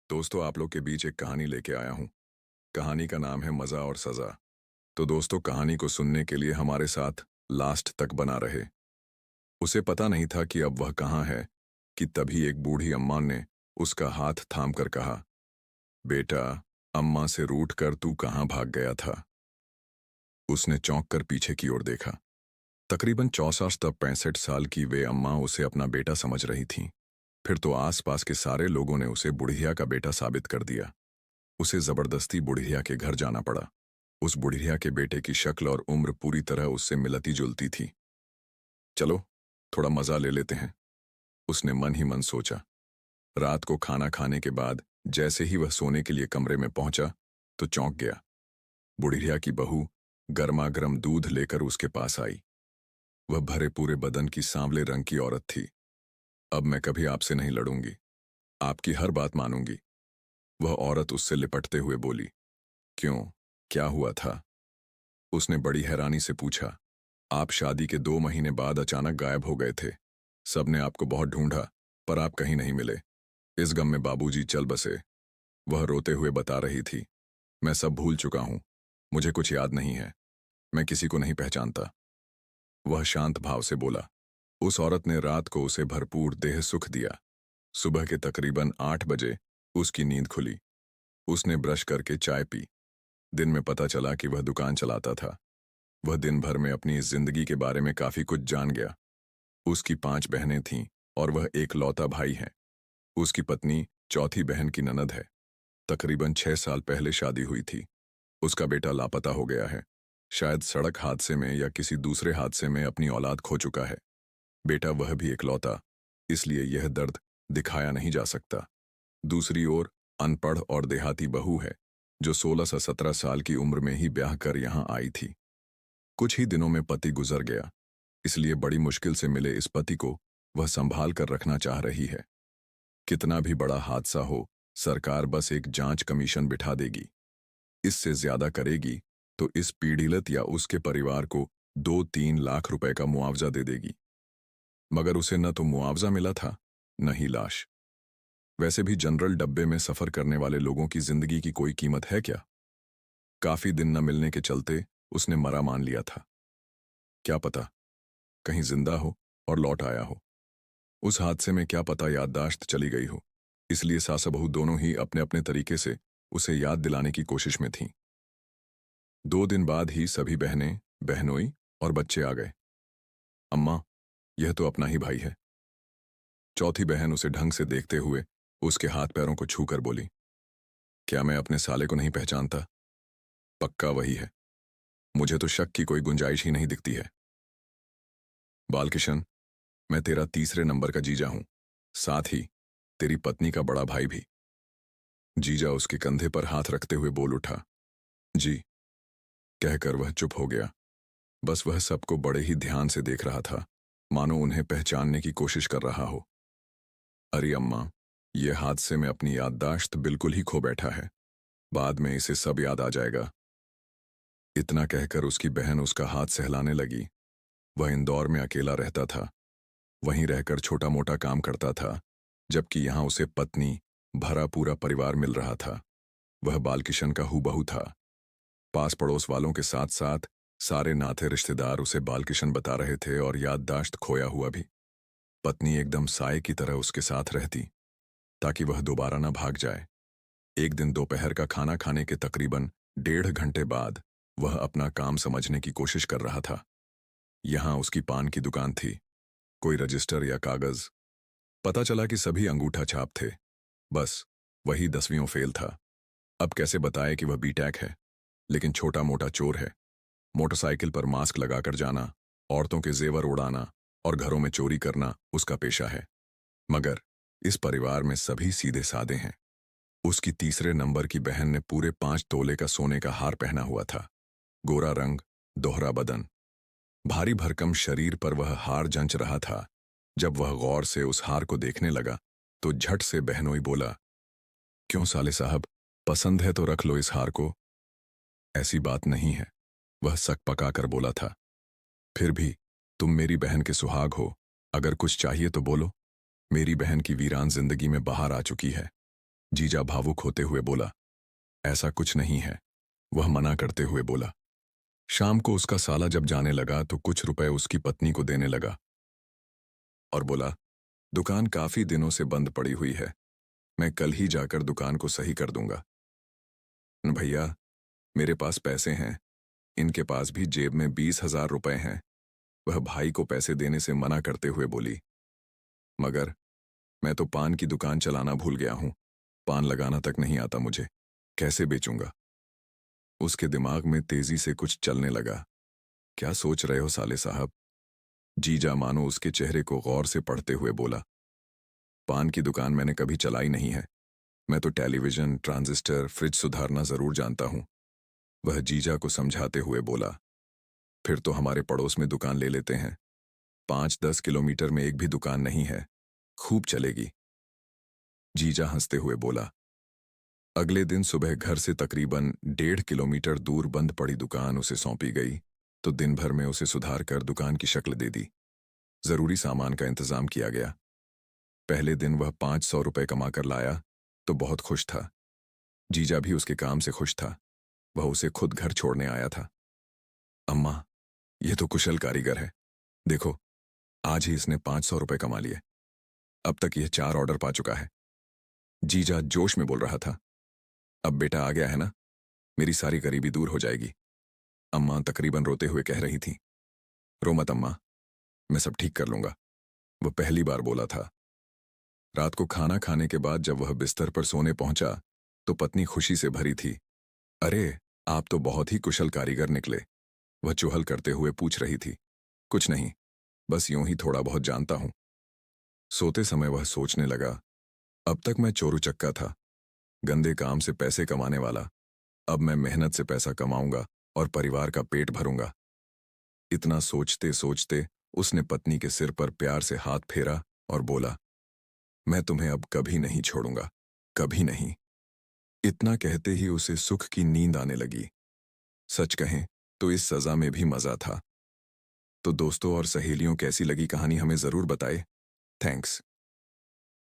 दोस्तों, आप लोग के बीच एक कहानी लेके आया हूं। कहानी का नाम है मजा और सजा। तो दोस्तों, कहानी को सुनने के लिए हमारे साथ लास्ट तक बना रहे। उसे पता नहीं था कि अब वह कहाँ है कि तभी एक बूढ़ी अम्मा ने उसका हाथ थाम कर कहा, बेटा, अम्मा से रूठ कर तू कहाँ भाग गया था। उसने चौंक कर पीछे की ओर देखा। तकरीबन 64 तब 65 साल की वे अम्मा उसे अपना बेटा समझ रही थीं। फिर तो आसपास के सारे लोगों ने उसे बुढ़िया का बेटा साबित कर दिया। उसे जबरदस्ती बुढ़िया के घर जाना पड़ा। उस बुढ़िया के बेटे की शक्ल और उम्र पूरी तरह उससे मिलती जुलती थी। चलो, थोड़ा मजा ले लेते हैं, उसने मन ही मन सोचा। रात को खाना खाने के बाद जैसे ही वह सोने के लिए कमरे में पहुंचा तो चौंक गया। बुढ़िया की बहू गर्मा गर्म दूध लेकर उसके पास आई। वह भरे पूरे बदन की सांवले रंग की औरत थी। अब मैं कभी आपसे नहीं लड़ूंगी, आपकी हर बात मानूंगी, वह औरत उससे लिपटते हुए बोली। क्यों, क्या हुआ था? उसने बड़ी हैरानी से पूछा। आप शादी के 2 महीने बाद अचानक गायब हो गए थे। सबने आपको बहुत ढूंढा, पर आप कहीं नहीं मिले। इस गम में बाबूजी चल बसे। वह रोते हुए बता रही थी, मैं सब भूल चुका हूं, मुझे कुछ याद नहीं है, मैं किसी को नहीं पहचानता। वह शांत भाव से बोला। उस औरत ने रात को उसे भरपूर देह सुख दिया। सुबह के तकरीबन 8 बजे उसकी नींद खुली। उसने ब्रश करके चाय पी। दिन में पता चला कि वह दुकान चलाता था। वह दिन भर में अपनी इस जिंदगी के बारे में काफी कुछ जान गया। उसकी 5 बहनें थीं और वह एक लौता भाई है। उसकी पत्नी चौथी बहन की ननद है। तकरीबन 6 साल पहले शादी हुई थी। उसका बेटा लापता हो गया है। शायद सड़क हादसे में या किसी दूसरे हादसे में अपनी औलाद खो चुका है। बेटा वह भी इकलौता, इसलिए यह दर्द दिखाया नहीं जा सकता। दूसरी ओर अनपढ़ और देहाती बहू है, जो 16 से 17 साल की उम्र में ही ब्याह कर यहाँ आई थी। कुछ ही दिनों में पति गुजर गया, इसलिए बड़ी मुश्किल से मिले इस पति को वह संभाल कर रखना चाह रही है। कितना भी बड़ा हादसा हो, सरकार बस एक जांच कमीशन बिठा देगी। इससे ज्यादा करेगी तो इस पीड़ित या उसके परिवार को 2-3 लाख रुपए का मुआवजा दे देगी। मगर उसे न तो मुआवजा मिला था, न ही लाश। वैसे भी जनरल डब्बे में सफर करने वाले लोगों की जिंदगी की कोई कीमत है क्या? काफी दिन न मिलने के चलते उसने मरा मान लिया था। क्या पता कहीं जिंदा हो और लौट आया हो। उस हादसे में क्या पता याददाश्त चली गई हो। इसलिए सास बहू दोनों ही अपने अपने तरीके से उसे याद दिलाने की कोशिश में थीं। 2 दिन बाद ही सभी बहनें, बहनोई और बच्चे आ गए। अम्मा, यह तो अपना ही भाई है। चौथी बहन उसे ढंग से देखते हुए उसके हाथ पैरों को छूकर बोली, क्या मैं अपने साले को नहीं पहचानता? पक्का वही है, मुझे तो शक की कोई गुंजाइश ही नहीं दिखती है। बालकिशन, मैं तेरा तीसरे नंबर का जीजा हूं, साथ ही तेरी पत्नी का बड़ा भाई भी। जीजा उसके कंधे पर हाथ रखते हुए बोल उठा। जी, कहकर वह चुप हो गया। बस वह सबको बड़े ही ध्यान से देख रहा था, मानो उन्हें पहचानने की कोशिश कर रहा हो। अरे अम्मा, यह हादसे में अपनी याददाश्त बिल्कुल ही खो बैठा है, बाद में इसे सब याद आ जाएगा। इतना कहकर उसकी बहन उसका हाथ सहलाने लगी। वह इंदौर में अकेला रहता था, वहीं रहकर छोटा मोटा काम करता था, जबकि यहाँ उसे पत्नी, भरा पूरा परिवार मिल रहा था। वह बालकिशन का हूबहू था। पास पड़ोस वालों के साथ साथ सारे नाते रिश्तेदार उसे बालकिशन बता रहे थे और याददाश्त खोया हुआ भी। पत्नी एकदम साए की तरह उसके साथ रहती, ताकि वह दोबारा न भाग जाए। एक दिन दोपहर का खाना खाने के तकरीबन 1.5 घंटे बाद वह अपना काम समझने की कोशिश कर रहा था। यहाँ उसकी पान की दुकान थी। कोई रजिस्टर या कागज, पता चला कि सभी अंगूठा छाप थे। बस वही 10वीं फेल था। अब कैसे बताए कि वह बीटेक है, लेकिन छोटा मोटा चोर है। मोटरसाइकिल पर मास्क लगाकर जाना, औरतों के जेवर उड़ाना और घरों में चोरी करना उसका पेशा है। मगर इस परिवार में सभी सीधे साधे हैं। उसकी तीसरे नंबर की बहन ने पूरे 5 तोले का सोने का हार पहना हुआ था। गोरा रंग, दोहरा बदन, भारी भरकम शरीर पर वह हार जंच रहा था। जब वह गौर से उस हार को देखने लगा तो झट से बहनोई बोला, क्यों साले साहब, पसंद है तो रख लो इस हार को। ऐसी बात नहीं है, वह सक पकाकर बोला था। फिर भी तुम मेरी बहन के सुहाग हो, अगर कुछ चाहिए तो बोलो। मेरी बहन की वीरान जिंदगी में बहार आ चुकी है। जीजा भावुक होते हुए बोला, ऐसा कुछ नहीं है। वह मना करते हुए बोला। शाम को उसका साला जब जाने लगा तो कुछ रुपए उसकी पत्नी को देने लगा और बोला, दुकान काफी दिनों से बंद पड़ी हुई है, मैं कल ही जाकर दुकान को सही कर दूंगा। भैया, मेरे पास पैसे हैं, इनके पास भी जेब में 20,000 रुपए हैं। वह भाई को पैसे देने से मना करते हुए बोली, मगर मैं तो पान की दुकान चलाना भूल गया हूं, पान लगाना तक नहीं आता मुझे, कैसे बेचूंगा? उसके दिमाग में तेजी से कुछ चलने लगा। क्या सोच रहे हो साले साहब? जीजा मानो उसके चेहरे को गौर से पढ़ते हुए बोला, पान की दुकान मैंने कभी चलाई नहीं है, मैं तो टेलीविजन, ट्रांजिस्टर, फ्रिज सुधारना जरूर जानता हूं। वह जीजा को समझाते हुए बोला, फिर तो हमारे पड़ोस में दुकान ले लेते हैं, 5-10 किलोमीटर में एक भी दुकान नहीं है, खूब चलेगी। जीजा हंसते हुए बोला। अगले दिन सुबह घर से तकरीबन 1.5 किलोमीटर दूर बंद पड़ी दुकान उसे सौंपी गई, तो दिन भर में उसे सुधार कर दुकान की शक्ल दे दी। जरूरी सामान का इंतजाम किया गया। पहले दिन वह 500 रुपए कमाकर लाया तो बहुत खुश था। जीजा भी उसके काम से खुश था। वह उसे खुद घर छोड़ने आया था। अम्मा, यह तो कुशल कारीगर है, देखो, आज ही इसने 500 रुपए कमा लिए। अब तक यह 4 ऑर्डर पा चुका है। जीजा जोश में बोल रहा था। अब बेटा आ गया है ना, मेरी सारी गरीबी दूर हो जाएगी। अम्मा तकरीबन रोते हुए कह रही थी। रो मत अम्मा, मैं सब ठीक कर लूंगा, वह पहली बार बोला था। रात को खाना खाने के बाद जब वह बिस्तर पर सोने पहुंचा तो पत्नी खुशी से भरी थी। अरे, आप तो बहुत ही कुशल कारीगर निकले, वह चुहल करते हुए पूछ रही थी। कुछ नहीं, बस यूं ही थोड़ा बहुत जानता हूं। सोते समय वह सोचने लगा, अब तक मैं चोरू चक्का था, गंदे काम से पैसे कमाने वाला। अब मैं मेहनत से पैसा कमाऊंगा और परिवार का पेट भरूंगा। इतना सोचते सोचते उसने पत्नी के सिर पर प्यार से हाथ फेरा और बोला, मैं तुम्हें अब कभी नहीं छोड़ूंगा, कभी नहीं। इतना कहते ही उसे सुख की नींद आने लगी। सच कहें तो इस सजा में भी मजा था। तो दोस्तों और सहेलियों, कैसी लगी कहानी हमें जरूर बताएं। थैंक्स।